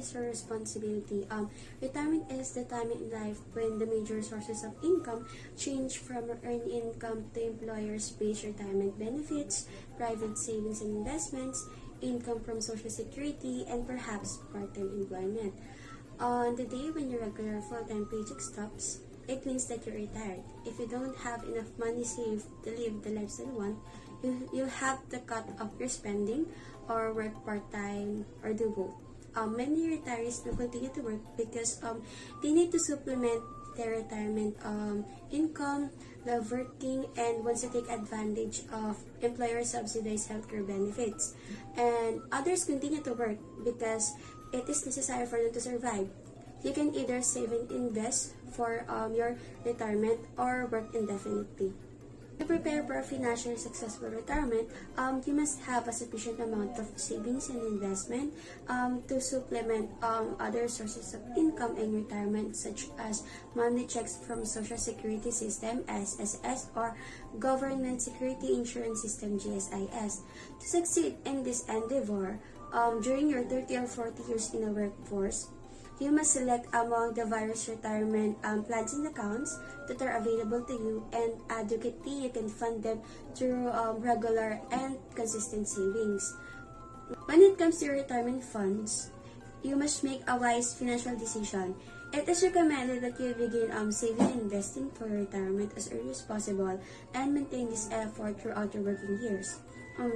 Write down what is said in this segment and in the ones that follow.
lesser responsibility. Retirement is the time in life when the major sources of income change from earned income to employers-based retirement benefits, private savings and investments, income from Social Security, and perhaps part-time employment. On the day when your regular full-time paycheck stops, it means that you're retired. If you don't have enough money saved to live the lifestyle you want, you'll have to cut off your spending or work part-time or do both. Many retirees will continue to work because they need to supplement their retirement income, love working, and wants to take advantage of employer-subsidized healthcare benefits. And others continue to work because it is necessary for them to survive. You can either save and invest for your retirement or work indefinitely. To prepare for a financially successful retirement, you must have a sufficient amount of savings and investment to supplement other sources of income in retirement, such as monthly checks from Social Security System (SSS) or Government Security Insurance System (GSIS). To succeed in this endeavor, during your 30 or 40 years in the workforce, you must select among the various retirement plans and accounts that are available to you, and adequately you can fund them through regular and consistent savings. When it comes to your retirement funds, you must make a wise financial decision. It is recommended that you begin saving and investing for retirement as early as possible and maintain this effort throughout your working years.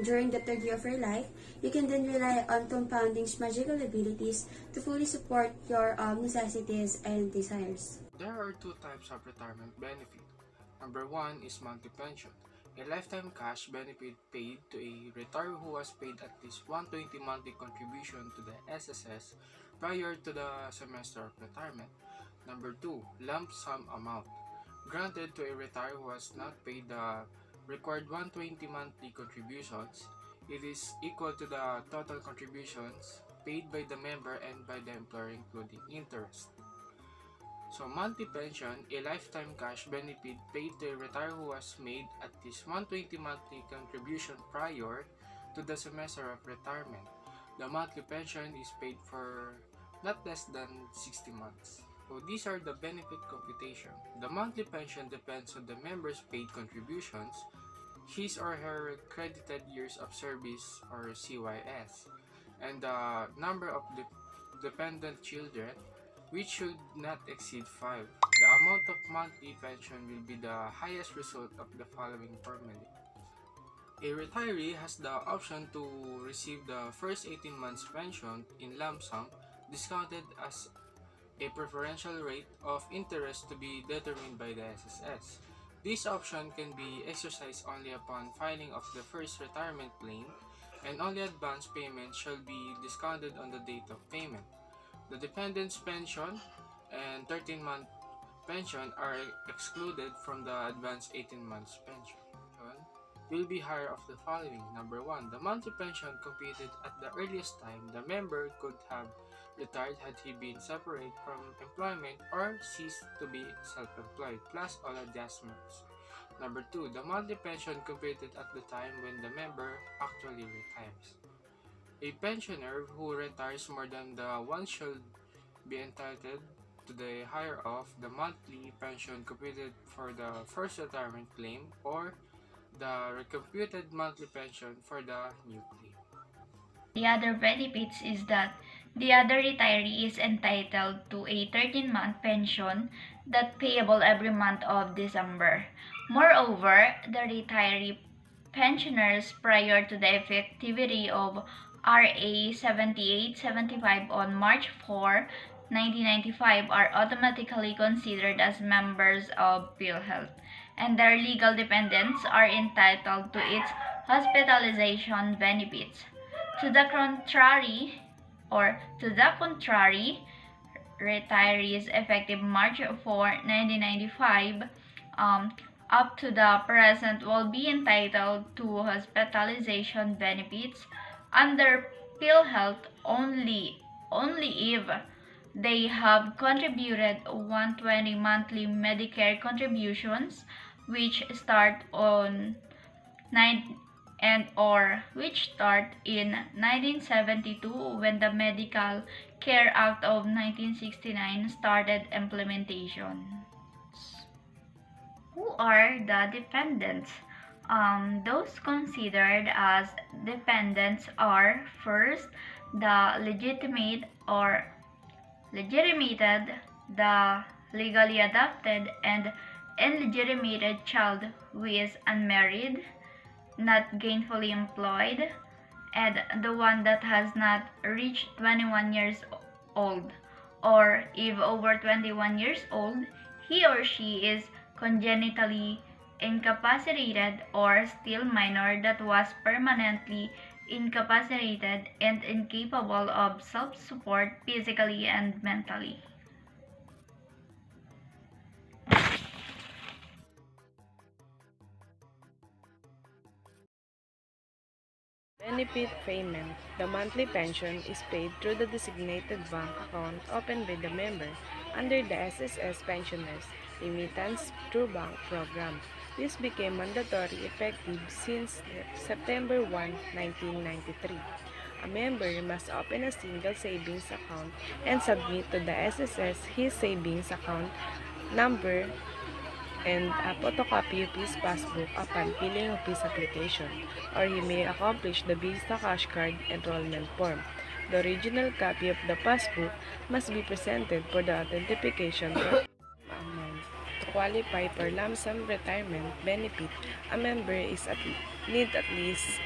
During the third year of your life, you can then rely on compounding's magical abilities to fully support your necessities and desires. There are two types of retirement benefit. Number one is monthly pension, a lifetime cash benefit paid to a retiree who has paid at least 120 monthly contribution to the SSS prior to the semester of retirement. Number two, lump sum amount, granted to a retiree who has not paid the required 120 monthly contributions. It is equal to the total contributions paid by the member and by the employer including interest. So monthly pension, a lifetime cash benefit paid to a retiree who has made at least 120 monthly contribution prior to the semester of retirement. The monthly pension is paid for not less than 60 months. So these are the benefit computation. The monthly pension depends on the member's paid contributions, his or her credited years of service or CYS, and the number of dependent children, which should not exceed 5. The amount of monthly pension will be the highest result of the following formula. A retiree has the option to receive the first 18 months pension in lump sum, discounted as a preferential rate of interest to be determined by the SSS. This option can be exercised only upon filing of the first retirement claim, and only advance payment shall be discounted on the date of payment. The dependent's pension and 13-month pension are excluded from the advance 18 months pension. Will be higher of the following. Number 1. The monthly pension computed at the earliest time the member could have retired had he been separate from employment or ceased to be self-employed, plus all adjustments. Number 2. The monthly pension computed at the time when the member actually retires. A pensioner who retires more than the one should be entitled to the higher of the monthly pension computed for the first retirement claim or the recomputed monthly pension for the new claim. The other benefits is that the other retiree is entitled to a 13-month pension that payable every month of December. Moreover, the retiree pensioners prior to the effectivity of RA 7875 on March 4, 1995 are automatically considered as members of PhilHealth, and their legal dependents are entitled to its hospitalization benefits. To the contrary, retirees effective March 4, 1995 up to the present will be entitled to hospitalization benefits under PhilHealth only if they have contributed 120 monthly Medicare contributions which start on and or which start in 1972 when the Medical Care Act of 1969 started implementation. Who are the dependents? Those considered as dependents are first the legitimate or legitimated, the legally adopted and illegitimated child who is unmarried, not gainfully employed, and the one that has not reached 21 years old, or if over 21 years old, he or she is congenitally incapacitated or still minor that was permanently incapacitated and incapable of self-support physically and mentally. Benefit payment. The monthly pension is paid through the designated bank account opened by the member under the SSS Pensioners Remittance Through Bank Program. This became mandatory effective since September 1, 1993. A member must open a single savings account and submit to the SSS his savings account number and a photocopy of his passbook upon filling of his application, or he may accomplish the Visa Cash Card enrollment form. The original copy of the passbook must be presented for the authentication of amount. To qualify for lump sum retirement benefit, a member need at least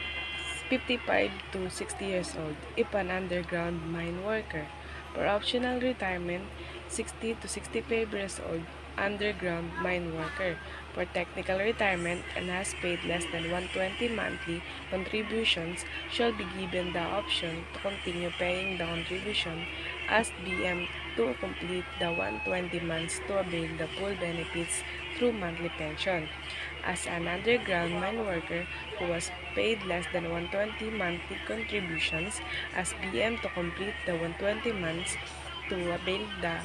55 to 60 years old if an underground mine worker. For optional retirement, 60 to 65 years old underground mine worker. For technical retirement and has paid less than 120 monthly contributions shall be given the option to continue paying the contribution as BM to complete the 120 months to avail the full benefits through monthly pension. As an underground mine worker who was paid less than 120 monthly contributions as BM to complete the 120 months to avail the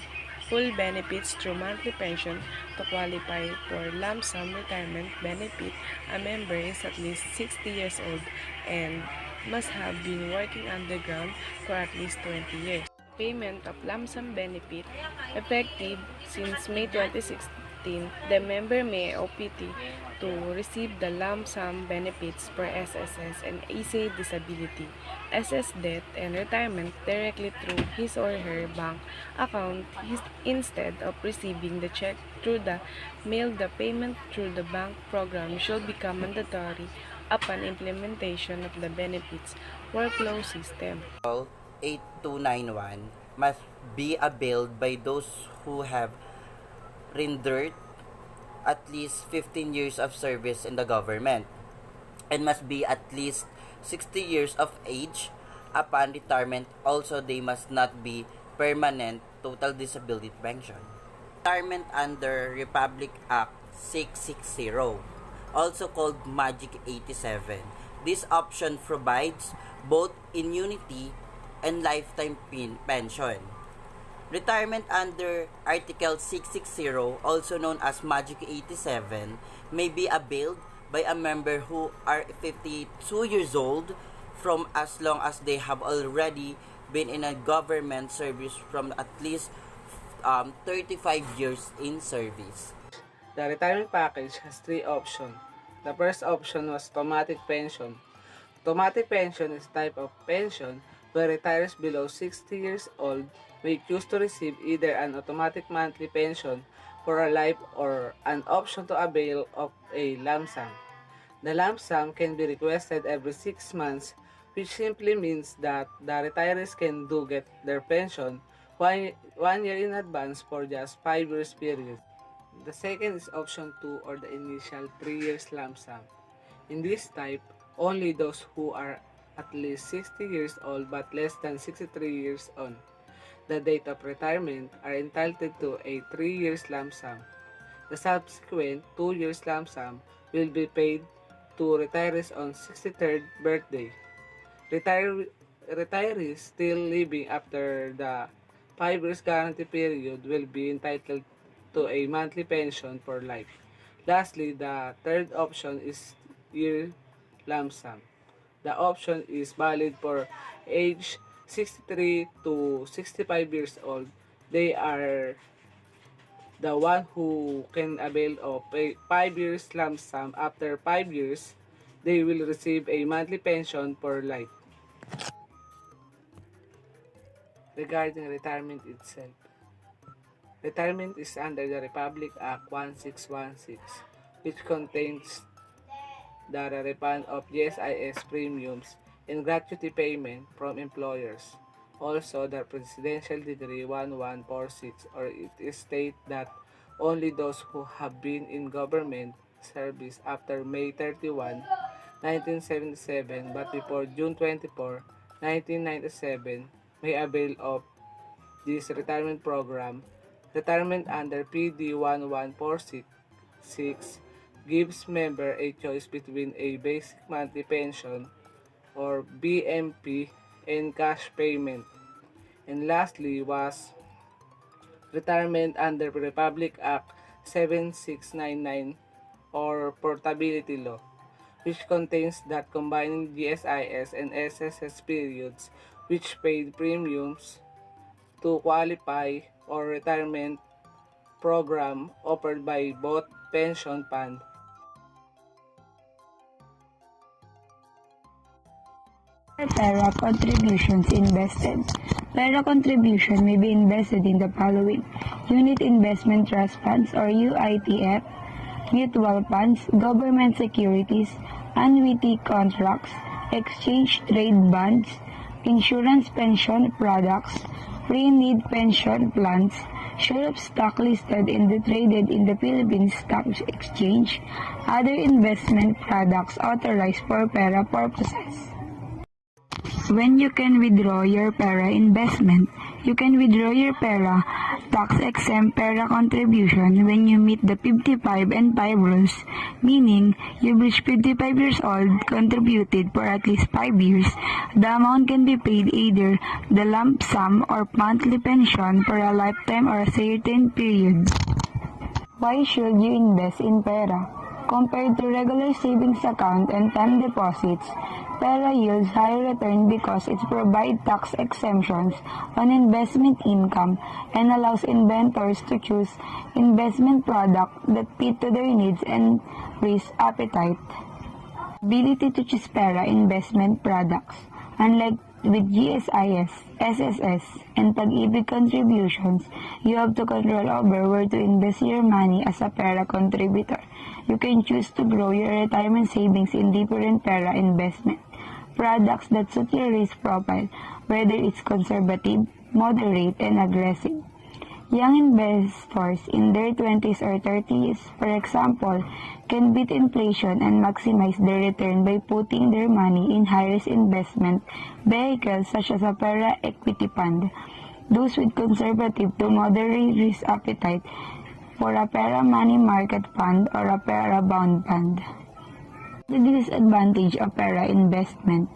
full benefits through monthly pension. To qualify for lump sum retirement benefit, a member is at least 60 years old and must have been working underground for at least 20 years. Payment of lump sum benefit effective since May 2016, the member may OPT to receive the lump sum benefits for SSS and AC disability, SS death, and retirement directly through his or her bank account instead of receiving the check through the mail. The payment through the bank program shall become mandatory upon implementation of the benefits workflow system. 8291 must be availed by those who have rendered at least 15 years of service in the government and must be at least 60 years of age upon retirement. Also, they must not be permanent total disability pension. Retirement under Republic Act 660, also called Magic 87. This option provides both immunity and lifetime pension. Retirement under Article 660, also known as Magic 87, may be availed by a member who are 52 years old from as long as they have already been in a government service from at least 35 years in service. The retirement package has three options. The first option was automatic pension. Automatic pension is a type of pension where retirees below 60 years old may choose to receive either an automatic monthly pension for a life or an option to avail of a lump sum. The lump sum can be requested every 6 months, which simply means that the retirees can get their pension one year in advance for just 5 years period. The second is option 2 or the initial 3 years lump sum. In this type, only those who are at least 60 years old but less than 63 years on the date of retirement are entitled to a 3 years lump sum. The subsequent 2 years lump sum will be paid to retirees on 63rd birthday. Retirees still living after the 5 years guarantee period will be entitled to a monthly pension for life. Lastly, the third option is year lump sum. The option is valid for age 63 to 65 years old. They are the one who can avail of a 5 years lump sum. After 5 years, they will receive a monthly pension for life. Regarding retirement itself, retirement is under the Republic Act 1616, which contains the refund of GSIS premiums and gratuity payment from employers. Also, the Presidential Decree 1146, or it is stated that only those who have been in government service after May 31, 1977 but before June 24, 1997 may avail of this retirement program. Retirement under PD 1146 gives member a choice between a basic monthly pension or BMP and cash payment. And lastly was retirement under Republic Act 7699 or Portability Law, which contains that combining GSIS and SSS periods which paid premiums to qualify or retirement program offered by both pension fund. PERA contributions invested. PERA contribution may be invested in the following: Unit Investment Trust Funds or UITF, mutual funds, government securities, annuity contracts, exchange trade bonds, insurance pension products, pre-need pension plans, share of stock listed and traded in the Philippine Stock Exchange, other investment products authorized for PERA purposes. When you can withdraw your PERA investment, you can withdraw your PERA tax-exempt PERA contribution when you meet the 55 and 5 rules, meaning you've reached 55 years old, contributed for at least 5 years. The amount can be paid either the lump sum or monthly pension for a lifetime or a certain period. Why should you invest in PERA? Compared to regular savings account and time deposits, PERA yields higher return because it provides tax exemptions on investment income and allows investors to choose investment products that fit to their needs and risk appetite. Ability to choose PERA investment products. Unlike with GSIS, SSS, and Pag-ibig contributions, you have to control over where to invest your money as a PERA contributor. You can choose to grow your retirement savings in different PERA investment products that suit your risk profile, whether it's conservative, moderate, and aggressive. Young investors in their 20s or 30s, for example, can beat inflation and maximize their return by putting their money in high-risk investment vehicles such as a PERA equity fund. Those with conservative to moderate risk appetite for a PERA money market fund or a PERA bond fund. The disadvantage of PERA investment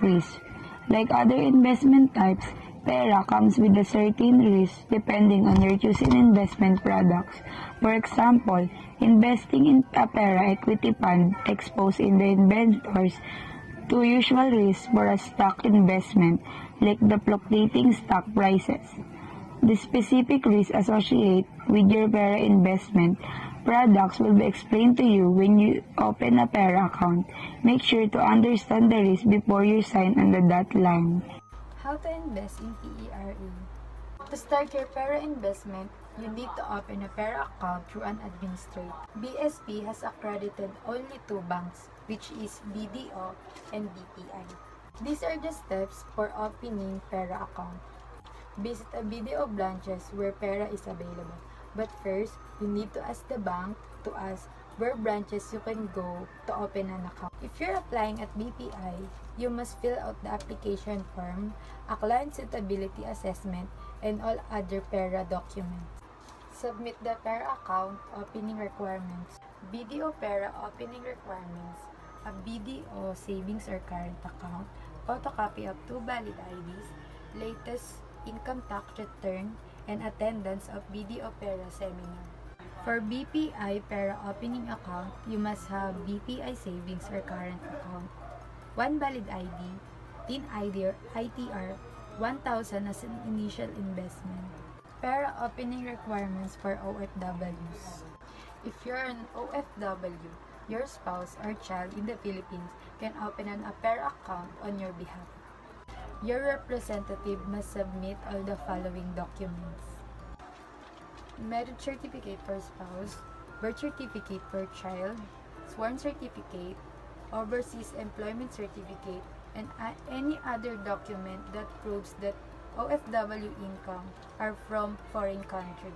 risk. Like other investment types, PERA comes with a certain risk depending on your choosing investment products. For example, investing in a PERA equity fund exposes the investors to usual risks for a stock investment, like the fluctuating stock prices. The specific risks associated with your PERA investment products will be explained to you when you open a PERA account. Make sure to understand the risk before you sign on the dotted line. How to invest in PERA? To start your PERA investment, you need to open a PERA account through an administrator. BSP has accredited only 2 banks, which is BDO and BPI. These are the steps for opening PERA account. Visit a BDO branches where PERA is available. But first, you need to ask the bank to ask where branches you can go to open an account. If you're applying at BPI, you must fill out the application form, a client suitability assessment, and all other PERA documents. Submit the PERA account opening requirements. BDO PERA opening requirements: a BDO savings or current account, photocopy of 2 valid IDs, latest income tax return, and attendance of BDO PERA seminar. For BPI Para opening account, you must have BPI savings or current account, one valid ID, TIN ID or ITR, 1,000 as an initial investment. Para opening requirements for OFWs. If you're an OFW, your spouse or child in the Philippines can open an APERA account on your behalf. Your representative must submit all the following documents: marriage certificate for spouse, birth certificate for child, sworn certificate, overseas employment certificate, and any other document that proves that OFW income are from foreign country.